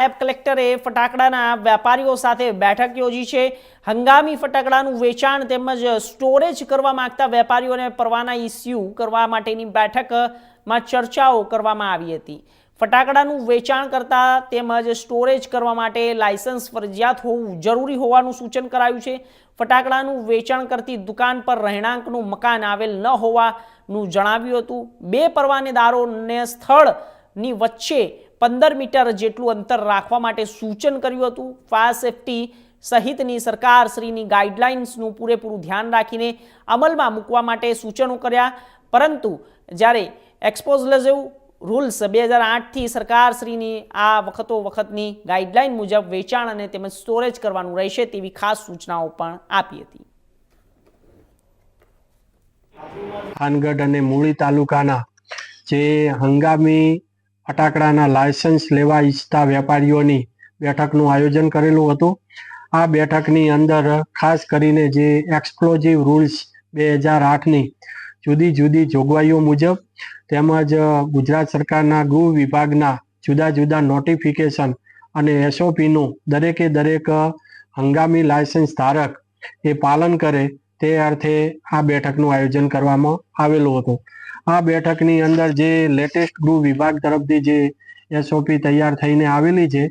નાયબ કલેક્ટરે ફટાકડાના વેપારીઓ સાથે બેઠક યોજી છે। હંગામી ફટાકડાનું વેચાણ તેમજ સ્ટોરેજ કરવા માંગતા વેપારીઓને પરવાના ઇસ્યુ કરવા માટેની બેઠકમાં ચર્ચાઓ કરવામાં આવી હતી। ફટાકડાનું વેચાણ કરતા તેમજ સ્ટોરેજ કરવા માટે લાયસન્સ ફરજિયાત હોવું જરૂરી હોવાનું સૂચન કરાયું છે। ફટાકડાનું વેચાણ કરતી દુકાન પર રહેણાંકનું મકાન આવેલ ન હોવાનું જણાવ્યું હતું। બે પરવાનેદારોને સ્થળની વચ્ચે 15 મીટર જેટલું અંતર રાખવા માટે સૂચન કર્યું હતું। ફાયર સેફટી સહિતની સરકારશ્રીની ગાઈડલાઇન્સનું પૂરેપૂરું ધ્યાન રાખીને અમલમાં મૂકવા માટે સૂચનો કર્યા, પરંતુ જ્યારે એક્સપ્લોઝિવ રૂલ્સ 2008થી સરકારશ્રીની આ વખતની ગાઈડલાઇન મુજબ વેચાણ અને તેમજ સ્ટોરેજ કરવાનું રહેશે તેવી ખાસ સૂચનાઓ પણ આપી હતી। થાનગઢ અને મૂળી તાલુકાના જે હંગામી ફટાકડાના લાયસન્સ લેવા ઈચ્છતા વેપારીઓની બેઠકનું આયોજન કરેલું હતું। આ બેઠકની અંદર ખાસ કરીને જે એક્સપ્લોઝિવ રૂલ્સ 2008ની જુદી જુદી જોગવાઈઓ મુજબ તેમજ ગુજરાત સરકારના ગૃહ વિભાગના જુદા જુદા નોટિફિકેશન અને એસઓપીનું દરેકે દરેક હંગામી લાયસન્સ ધારક એ પાલન કરે તે અર્થે આ બેઠકનું આયોજન કરવામાં આવેલું હતું। આ બેઠકની અંદર જે લેટેસ્ટ ગૃહ વિભાગ તરફથી જે એસઓપી તૈયાર થઈને આવેલી છે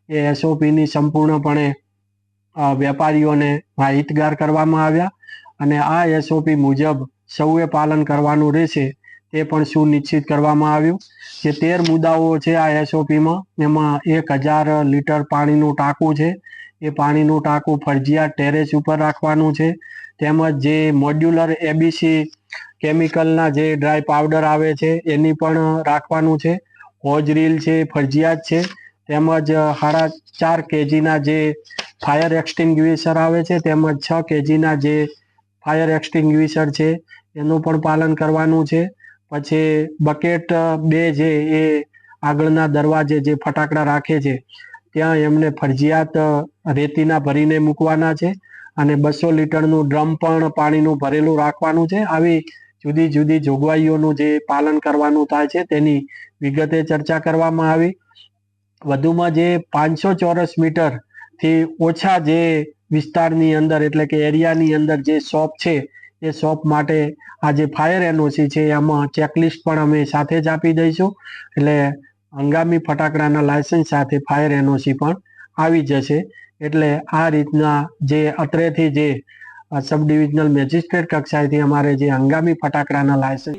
એ એસઓપીની સંપૂર્ણપણે વેપારીઓને માહિતગાર કરવામાં આવ્યા અને આ એસઓપી મુજબ સૌએ પાલન કરવાનું રહેશે તે પણ સુનિશ્ચિત કરવામાં આવ્યું। જે 13 મુદ્દાઓ છે આ એસઓપીમાં, એમાં 1000 લીટર પાણીનું ટાંકું છે, એ પાણીનું ટાંકું ફરજિયાત ટેરેસ ઉપર રાખવાનું છે। તેમજ જે મોડ્યુલર એબીસી કેમિકલના જે ડ્રાય પાવડર આવે છે એની પણ રાખવાનું છે। હોજ રીલ છે ફરજિયાત છે, તેમજ 4.5 kgના જે ફાયર એક્સટિંગ્વિશર આવે છે તેમજ 6 kgના જે ફાયર એક્સટિંગ્વિશર છે એનું પણ પાલન કરવાનું છે। પછી બકેટ 2 છે એ આગળના દરવાજે જે ફટાકડા રાખે છે ત્યાં એમને ફરજિયાત રેતીના ભરીને મૂકવાના છે અને 200 લીટરનું ડ્રમ પણ પાણીનું ભરેલું રાખવાનું છે। આવી જુદી જુદી જોગવાઈઓનું જે પાલન કરવાનું થાય છે તેની વિગતે ચર્ચા કરવામાં આવી। વધુમાં જે 500 ચોરસ મીટરથી ઓછા જે વિસ્તારની અંદર એટલે કે એરિયાની અંદર જે શોપ છે એ શોપ માટે આ જે ફાયર એનઓસી છે એમાં ચેકલિસ્ટ પણ અમે સાથે જ આપી દઈશું। એટલે હંગામી ફટાકડાના લાયસન્સ સાથે ફાયર એનઓસી પણ આવી જશે। એટલે આ રીતના જે અત્રેથી જે સબ ડિવિઝનલ મેજિસ્ટ્રેટ કક્ષાએથી અમારે જે હંગામી ફટાકડાના લાયસન્સ